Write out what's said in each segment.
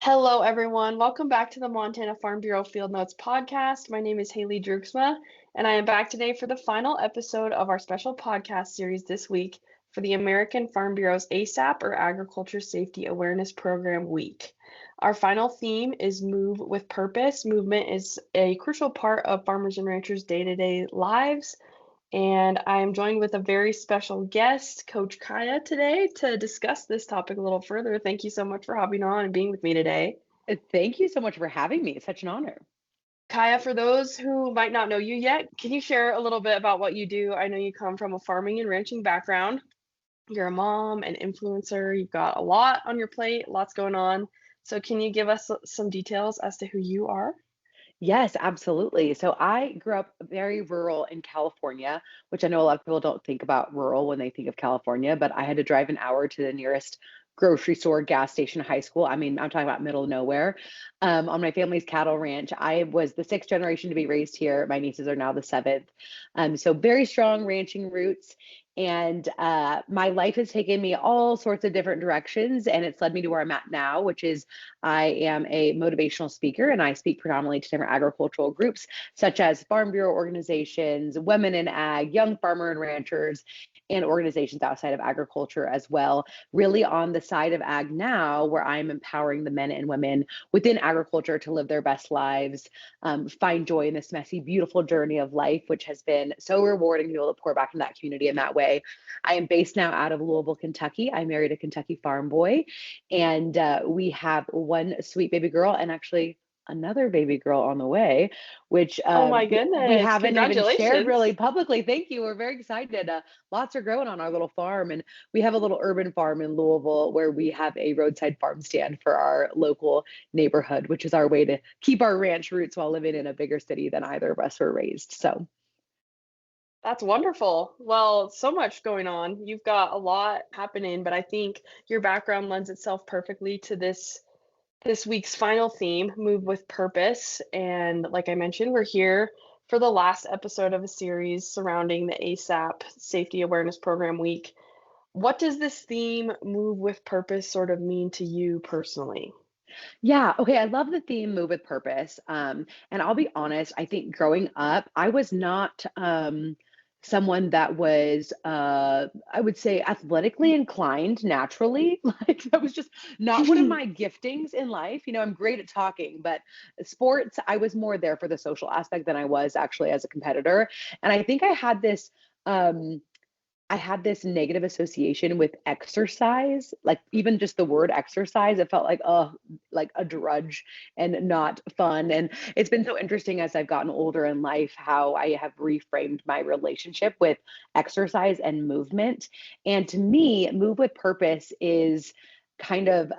Hello, everyone. Welcome back to the Montana Farm Bureau Field Notes podcast. My name is Haley Droogsma, and I am back today for the final episode of our special podcast series this week for the American Farm Bureau's ASAP, or Agriculture Safety Awareness Program Week. Our final theme is Move with Purpose. Movement is a crucial part of farmers and ranchers' day-to-day lives, and I am joined with a very special guest, Coach Kiah, today to discuss this topic a little further. Thank you so much for hopping on and being with me today. Thank you so much for having me. It's such an honor. Kiah, for those who might not know you yet, can you share a little bit about what you do? I know you come from a farming and ranching background. You're a mom, an influencer. You've got a lot on your plate, lots going on. So, can you give us some details as to who you are? Yes, absolutely. So I grew up very rural in California, which I know a lot of people don't think about rural when they think of California, but I had to drive an hour to the nearest grocery store, gas station, high school. I mean, I'm talking about middle of nowhere. On my family's cattle ranch, I was the sixth generation to be raised here. My nieces are now the seventh. So very strong ranching roots. And my life has taken me all sorts of different directions, and it's led me to where I'm at now, which is I am a motivational speaker, and I speak predominantly to different agricultural groups, such as Farm Bureau organizations, women in ag, young farmer and ranchers, and organizations outside of agriculture as well. Really on the side of ag now, where I'm empowering the men and women within agriculture to live their best lives, find joy in this messy, beautiful journey of life, which has been so rewarding to be able to pour back into that community in that way. I am based now out of Louisville, Kentucky. I married a Kentucky farm boy, and we have one sweet baby girl and actually another baby girl on the way, which Oh my we goodness, haven't even shared really congratulations. publicly. Thank you. We're very excited. Lots are growing on our little farm, and we have a little urban farm in Louisville where we have a roadside farm stand for our local neighborhood, which is our way to keep our ranch roots while living in a bigger city than either of us were raised. So, That's wonderful. Well, so much going on. You've got a lot happening, but I think your background lends itself perfectly to this week's final theme, Move with Purpose. And like I mentioned, we're here for the last episode of a series surrounding the ASAP Safety Awareness Program Week. What does this theme, Move with Purpose, sort of mean to you personally? yeah, okay. I love the theme Move with Purpose. And I'll be honest, I think growing up, I was not someone that was, I would say, athletically inclined naturally. Like, that was just not one of my giftings in life. I'm great at talking, but sports, I was more there for the social aspect than I was actually as a competitor. And I think Um, I had this negative association with exercise, like even just the word exercise, it felt like, oh, like a drudge and not fun. And it's been so interesting as I've gotten older in life how I have reframed my relationship with exercise and movement. And to me, move with purpose is kind of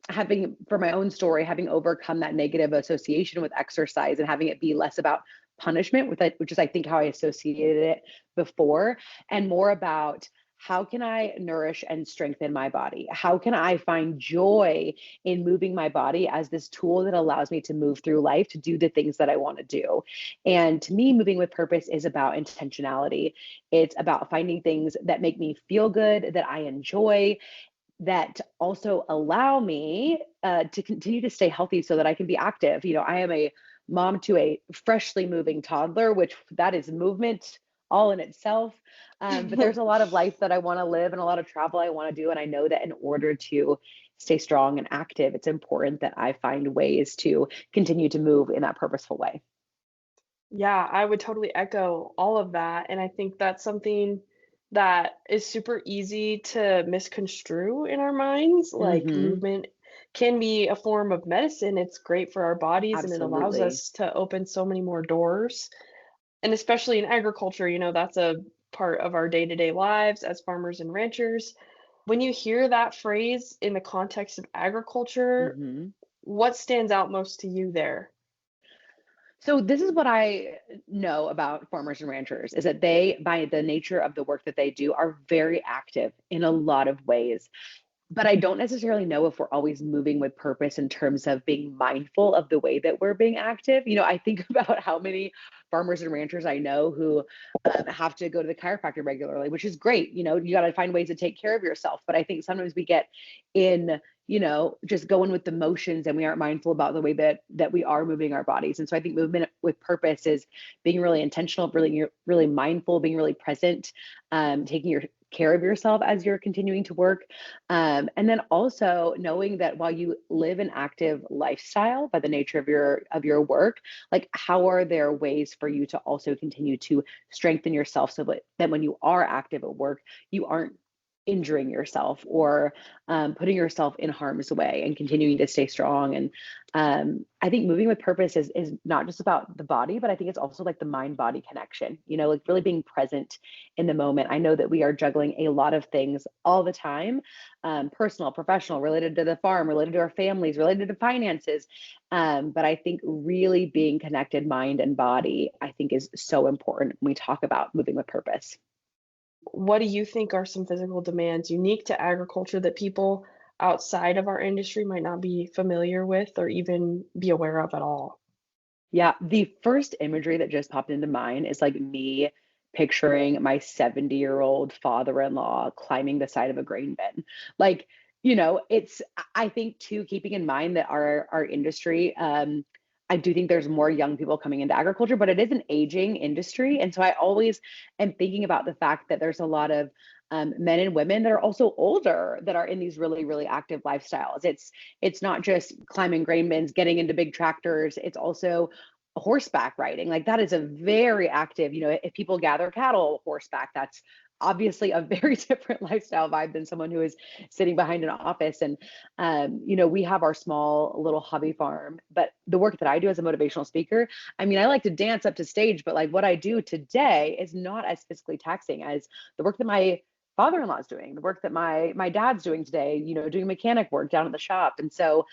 having, for my own story, having overcome that negative association with exercise and having it be less about punishment with it, which is I think how I associated it before, and more about how can I nourish and strengthen my body? How can I find joy in moving my body as this tool that allows me to move through life to do the things that I want to do? And to me, moving with purpose is about intentionality. It's about finding things that make me feel good, that I enjoy, that also allow me to continue to stay healthy so that I can be active. I am a mom to a freshly moving toddler, which that is movement all in itself. But there's a lot of life that I want to live and a lot of travel I want to do. And I know that in order to stay strong and active, it's important that I find ways to continue to move in that purposeful way. Yeah, I would totally echo all of that. And I think that's something that is super easy to misconstrue in our minds. Like Hmm. movement can be a form of medicine. It's great for our bodies and it allows Absolutely. us to open so many more doors. And especially in agriculture, that's a part of our day-to-day lives as farmers and ranchers. When you hear that phrase in the context of agriculture, Hmm. what stands out most to you there? So this is what I know about farmers and ranchers is that they, by the nature of the work that they do, are very active in a lot of ways. But I don't necessarily know if we're always moving with purpose in terms of being mindful of the way that we're being active. I think about how many farmers and ranchers I know who have to go to the chiropractor regularly, which is great. You got to find ways to take care of yourself. But I think sometimes we get in, just going with the motions, and we aren't mindful about the way that we are moving our bodies. And so I think movement with purpose is being really intentional, really mindful, being really present, taking care of yourself as you're continuing to work. And then also knowing that while you live an active lifestyle by the nature of your work, like how are there ways for you to also continue to strengthen yourself so that when you are active at work, you aren't injuring yourself or putting yourself in harm's way, and continuing to stay strong. And I think moving with purpose is not just about the body, but I think it's also like the mind body connection, like really being present in the moment. I know that we are juggling a lot of things all the time, personal, professional, related to the farm, related to our families, related to finances. But I think really being connected, mind and body, I think is so important when we talk about moving with purpose. What do you think are some physical demands unique to agriculture that people outside of our industry might not be familiar with or even be aware of at all? Yeah, the first imagery that just popped into mind is like me picturing my 70-year-old father-in-law climbing the side of a grain bin. Like, it's I think too, keeping in mind that our industry, I do think there's more young people coming into agriculture, but it is an aging industry. And so I always am thinking about the fact that there's a lot of men and women that are also older that are in these really, really active lifestyles. It's not just climbing grain bins, getting into big tractors. It's also horseback riding. Like that is a very active, if people gather cattle horseback, that's obviously a very different lifestyle vibe than someone who is sitting behind an office. And we have our small little hobby farm, but the work that I do as a motivational speaker, I mean, I like to dance up to stage, but like what I do today is not as physically taxing as the work that my father-in-law is doing, the work that my dad's doing today, doing mechanic work down at the shop. And so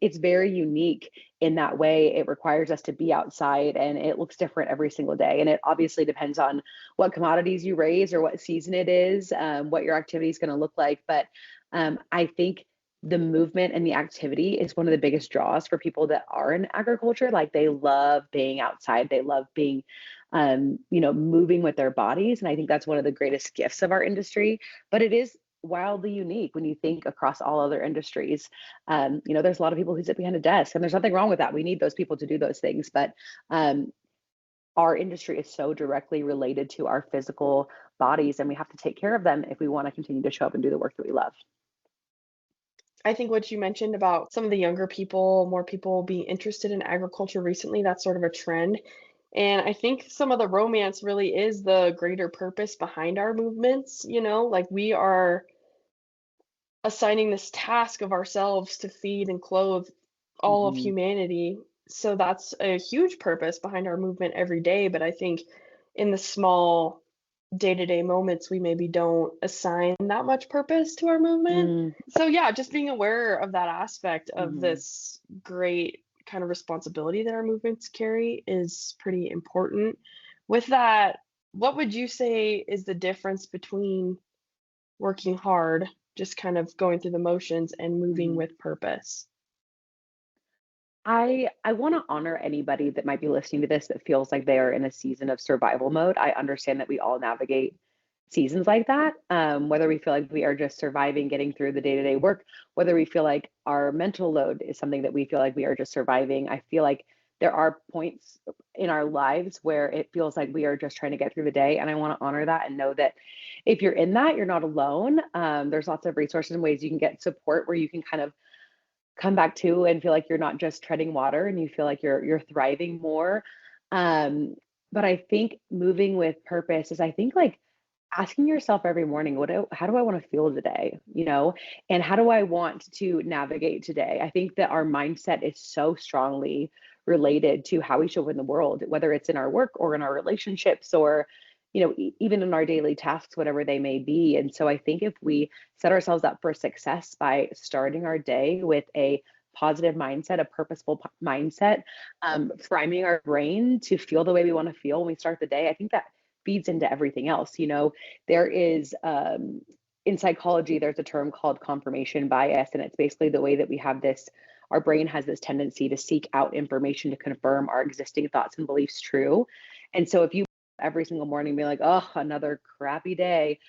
it's very unique in that way. It requires us to be outside, and it looks different every single day. And it obviously depends on what commodities you raise or what season it is, what your activity is going to look like. But I think the movement and the activity is one of the biggest draws for people that are in agriculture. Like they love being outside, they love being moving with their bodies. And I think that's one of the greatest gifts of our industry, but it is wildly unique when you think across all other industries. There's a lot of people who sit behind a desk, and there's nothing wrong with that. We need those people to do those things, but our industry is so directly related to our physical bodies, and we have to take care of them if we want to continue to show up and do the work that we love. I think what you mentioned about some of the younger people, more people being interested in agriculture recently, that's sort of a trend. And I think some of the romance really is the greater purpose behind our movements, like we are assigning this task of ourselves to feed and clothe all of Mhm. humanity. So that's a huge purpose behind our movement every day. But I think in the small day-to-day moments, we maybe don't assign that much purpose to our movement. Mm, So yeah, just being aware of that aspect of mhm. this great kind of responsibility that our movements carry is pretty important. With that, what would you say is the difference between working hard, just kind of going through the motions, and moving Mhm. with purpose? I want to honor anybody that might be listening to this that feels like they are in a season of survival mode. I understand that we all navigate seasons like that, whether we feel like we are just surviving, getting through the day-to-day work, whether we feel like our mental load is something that we feel like we are just surviving. I feel like there are points in our lives where it feels like we are just trying to get through the day. And I want to honor that and know that if you're in that, you're not alone. There's lots of resources and ways you can get support where you can kind of come back to and feel like you're not just treading water, and you feel like you're thriving more. Um, but I think moving with purpose is, I think, like asking yourself every morning, how do I want to feel today? And how do I want to navigate today? I think that our mindset is so strongly related to how we show up in the world, whether it's in our work or in our relationships or even in our daily tasks, whatever they may be. And so I think if we set ourselves up for success by starting our day with a positive mindset, a purposeful mindset, priming our brain to feel the way we want to feel when we start the day, I think that feeds into everything else. There is, in psychology, there's a term called confirmation bias, and it's basically the way that our brain has this tendency to seek out information to confirm our existing thoughts and beliefs true. And so if you every single morning be like, oh, another crappy day,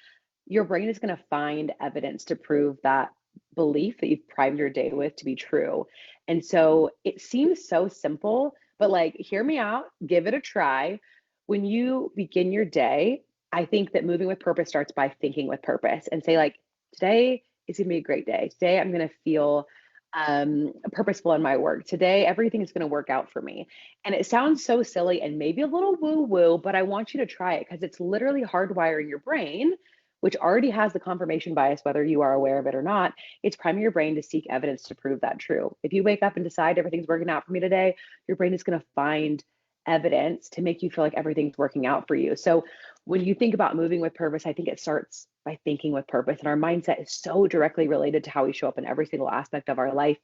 your brain is going to find evidence to prove that belief that you've primed your day with to be true. And so it seems so simple, but like, hear me out, give it a try. When you begin your day, I think that moving with purpose starts by thinking with purpose and say, like, today is going to be a great day. Today, I'm going to feel purposeful in my work. Today, everything's going to work out for me. And it sounds so silly and maybe a little woo woo, but I want you to try it because it's literally hardwiring your brain, which already has the confirmation bias, whether you are aware of it or not. It's priming your brain to seek evidence to prove that true. If you wake up and decide everything's working out for me today, your brain is going to find evidence to make you feel like everything's working out for you. So when you think about moving with purpose, I think it starts by thinking with purpose. And our mindset is so directly related to how we show up in every single aspect of our life.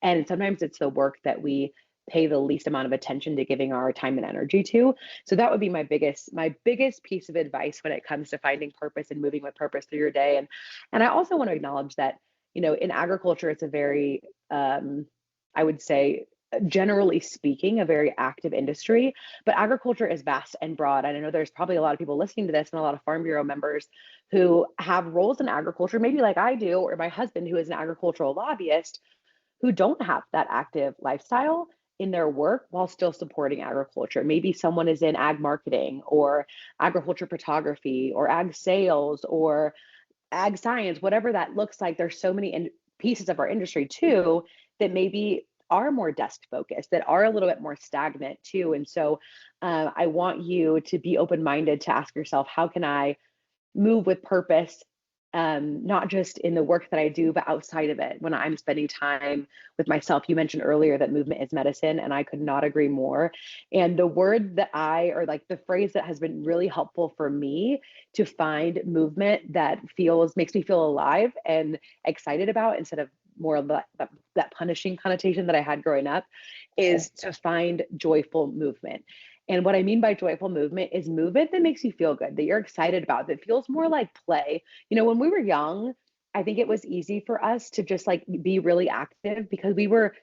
And sometimes it's the work that we pay the least amount of attention to giving our time and energy to. So that would be my biggest piece of advice when it comes to finding purpose and moving with purpose through your day. And I also want to acknowledge that, in agriculture, it's a very, I would say, generally speaking, a very active industry, but agriculture is vast and broad. And I know there's probably a lot of people listening to this and a lot of Farm Bureau members who have roles in agriculture, maybe like I do, or my husband, who is an agricultural lobbyist, who don't have that active lifestyle in their work while still supporting agriculture. Maybe someone is in ag marketing or agriculture photography or ag sales or ag science, whatever that looks like. There's so many pieces of our industry too that maybe are more desk focused, that are a little bit more stagnant too. And so I want you to be open-minded to ask yourself, how can I move with purpose, not just in the work that I do, but outside of it, when I'm spending time with myself. You mentioned earlier that movement is medicine, and I could not agree more. And the word that or like the phrase that has been really helpful for me to find movement that makes me feel alive and excited about, instead of more of that punishing connotation that I had growing up, is to find joyful movement. And what I mean by joyful movement is movement that makes you feel good, that you're excited about, that feels more like play. When we were young, I think it was easy for us to just like be really active because we were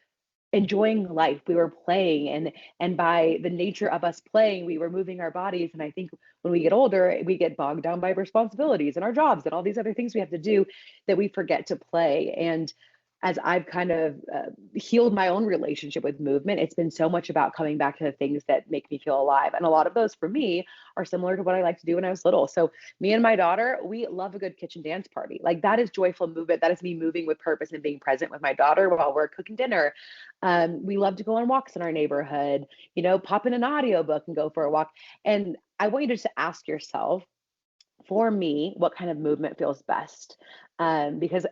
enjoying life. We were playing, and by the nature of us playing, we were moving our bodies. And I think when we get older, we get bogged down by responsibilities and our jobs and all these other things we have to do, that we forget to play. And as I've kind of healed my own relationship with movement, it's been so much about coming back to the things that make me feel alive. And a lot of those for me are similar to what I like to do when I was little. So me and my daughter, we love a good kitchen dance party. Like, that is joyful movement. That is me moving with purpose and being present with my daughter while we're cooking dinner. We love to go on walks in our neighborhood, pop in an audiobook and go for a walk. And I want you to just ask yourself, for me, what kind of movement feels best? Because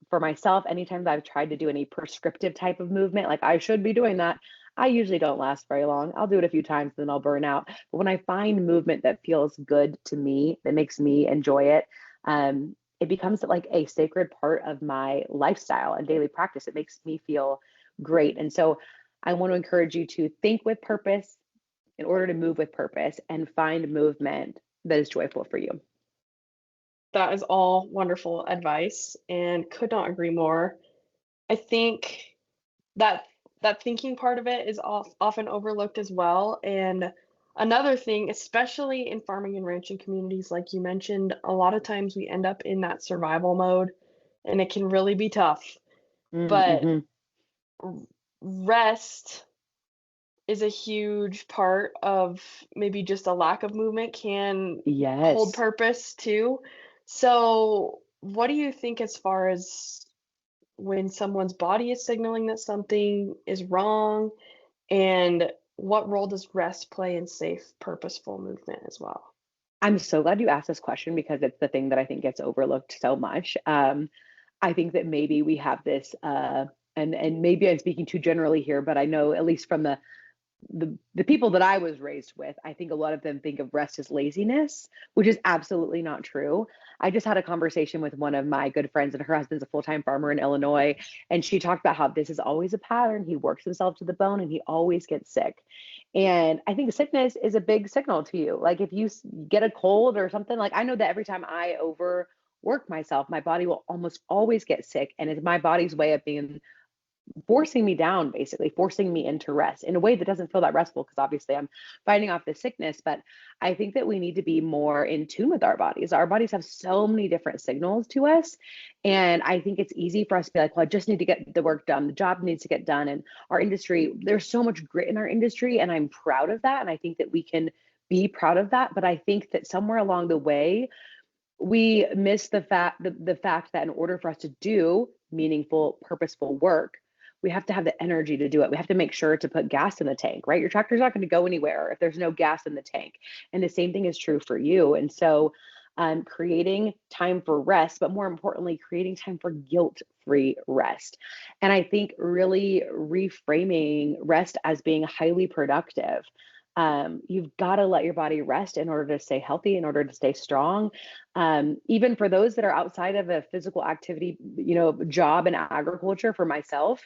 for myself, anytime I've tried to do any prescriptive type of movement, like I should be doing that, I usually don't last very long. I'll do it a few times, then I'll burn out. But when I find movement that feels good to me, that makes me enjoy it, it becomes like a sacred part of my lifestyle and daily practice. It makes me feel great. And so I want to encourage you to think with purpose in order to move with purpose, and find movement that is joyful for you. That is all wonderful advice and could not agree more. I think that that thinking part of it is often overlooked as well. And another thing, especially in farming and ranching communities, like you mentioned, a lot of times we end up in that survival mode and it can really be tough. But Mm-hmm. rest is a huge part of maybe just a lack of movement can hold Yes. purpose too. So, what do you think as far as when someone's body is signaling that something is wrong, and what role does rest play in safe, purposeful movement as well? I'm so glad you asked this question because it's the thing that I think gets overlooked so much. I think that maybe we have this, and maybe I'm speaking too generally here, but I know at least from the people that I was raised with, I think a lot of them think of rest as laziness, which is absolutely not true. I just had a conversation with one of my good friends, and her husband's a full-time farmer in Illinois, and she talked about how this is always a pattern. He works himself to the bone and he always gets sick. And I think sickness is a big signal to you. Like, if you get a cold or something, like I know that every time I overwork myself, my body will almost always get sick, and it's my body's way of being forcing me down, basically forcing me into rest in a way that doesn't feel that restful, because obviously I'm fighting off the sickness. But I think that we need to be more in tune with our bodies. Our bodies have so many different signals to us. And I think it's easy for us to be like, well, I just need to get the work done. The job needs to get done. And our industry, there's so much grit in our industry, and I'm proud of that. And I think that we can be proud of that. But I think that somewhere along the way, we miss the fact that in order for us to do meaningful, purposeful work, we have to have the energy to do it. We have to make sure to put gas in the tank, right? Your tractor's not going to go anywhere if there's no gas in the tank. And the same thing is true for you. And so, creating time for rest, but more importantly, creating time for guilt-free rest. And I think really reframing rest as being highly productive. You've got to let your body rest in order to stay healthy, in order to stay strong. Even for those that are outside of a physical activity, job in agriculture, for myself,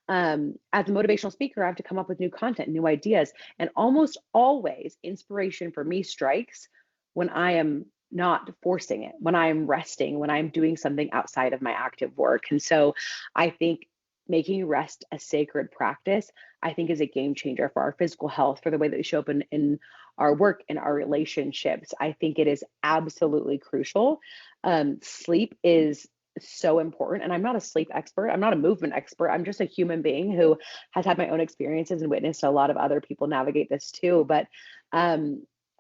as a motivational speaker, I have to come up with new content, new ideas. And almost always inspiration for me strikes when I am not forcing it, when I am resting, when I'm doing something outside of my active work. And so I think making rest a sacred practice, I think, is a game changer for our physical health, for the way that we show up in our work and our relationships. I think it is absolutely crucial. Sleep is so important. And I'm not a sleep expert. I'm not a movement expert. I'm just a human being who has had my own experiences and witnessed a lot of other people navigate this too. But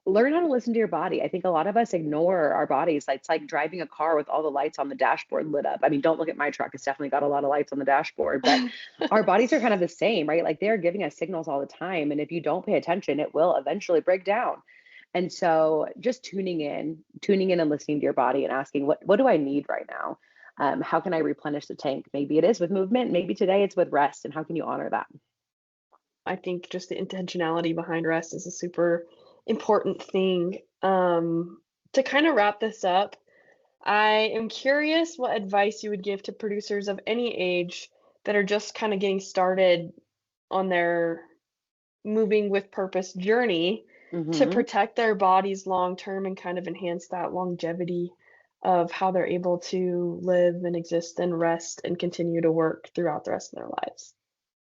learn how to listen to your body. I think a lot of us ignore our bodies. It's like driving a car with all the lights on the dashboard lit up. I mean, don't look at my truck. It's definitely got a lot of lights on the dashboard, but our bodies are kind of the same, right? Like, they're giving us signals all the time. And if you don't pay attention, it will eventually break down. And so just tuning in and listening to your body and asking, what do I need right now? How can I replenish the tank? Maybe it is with movement. Maybe today it's with rest. And how can you honor that? I think just the intentionality behind rest is a super important thing. To kind of wrap this up, I am curious what advice you would give to producers of any age that are just kind of getting started on their moving with purpose journey to Hmm. protect their bodies long term and kind of enhance that longevity of how they're able to live and exist and rest and continue to work throughout the rest of their lives.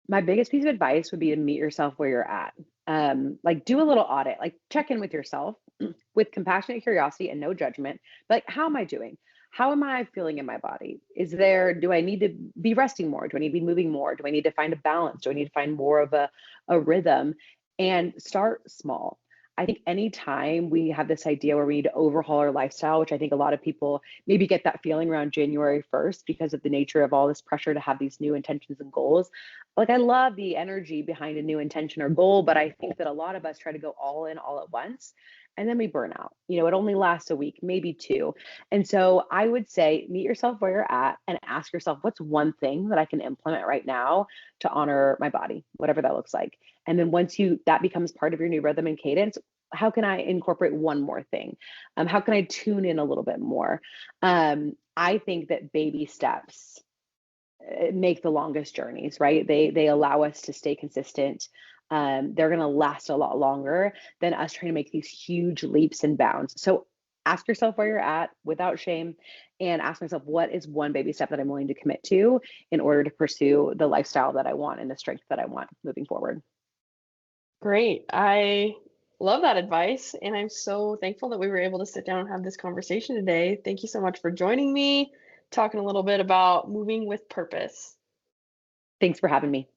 My biggest piece of advice would be to meet yourself where you're at. Like, do a little audit, like check in with yourself with compassionate curiosity and no judgment. Like, how am I doing? How am I feeling in my body? Do I need to be resting more? Do I need to be moving more? Do I need to find a balance? Do I need to find more of a rhythm? And start small. I think anytime we have this idea where we need to overhaul our lifestyle, which I think a lot of people maybe get that feeling around January 1st because of the nature of all this pressure to have these new intentions and goals. Like, I love the energy behind a new intention or goal, but I think that a lot of us try to go all in all at once, and then we burn out. It only lasts a week, maybe two. And so I would say meet yourself where you're at and ask yourself, what's one thing that I can implement right now to honor my body, whatever that looks like. And then once that becomes part of your new rhythm and cadence, how can I incorporate one more thing? How can I tune in a little bit more? I think that baby steps make the longest journeys, right? They allow us to stay consistent. They're going to last a lot longer than us trying to make these huge leaps and bounds. So ask yourself where you're at without shame, and ask myself, what is one baby step that I'm willing to commit to in order to pursue the lifestyle that I want and the strength that I want moving forward. Great. I love that advice, and I'm so thankful that we were able to sit down and have this conversation today. Thank you so much for joining me, talking a little bit about moving with purpose. Thanks for having me.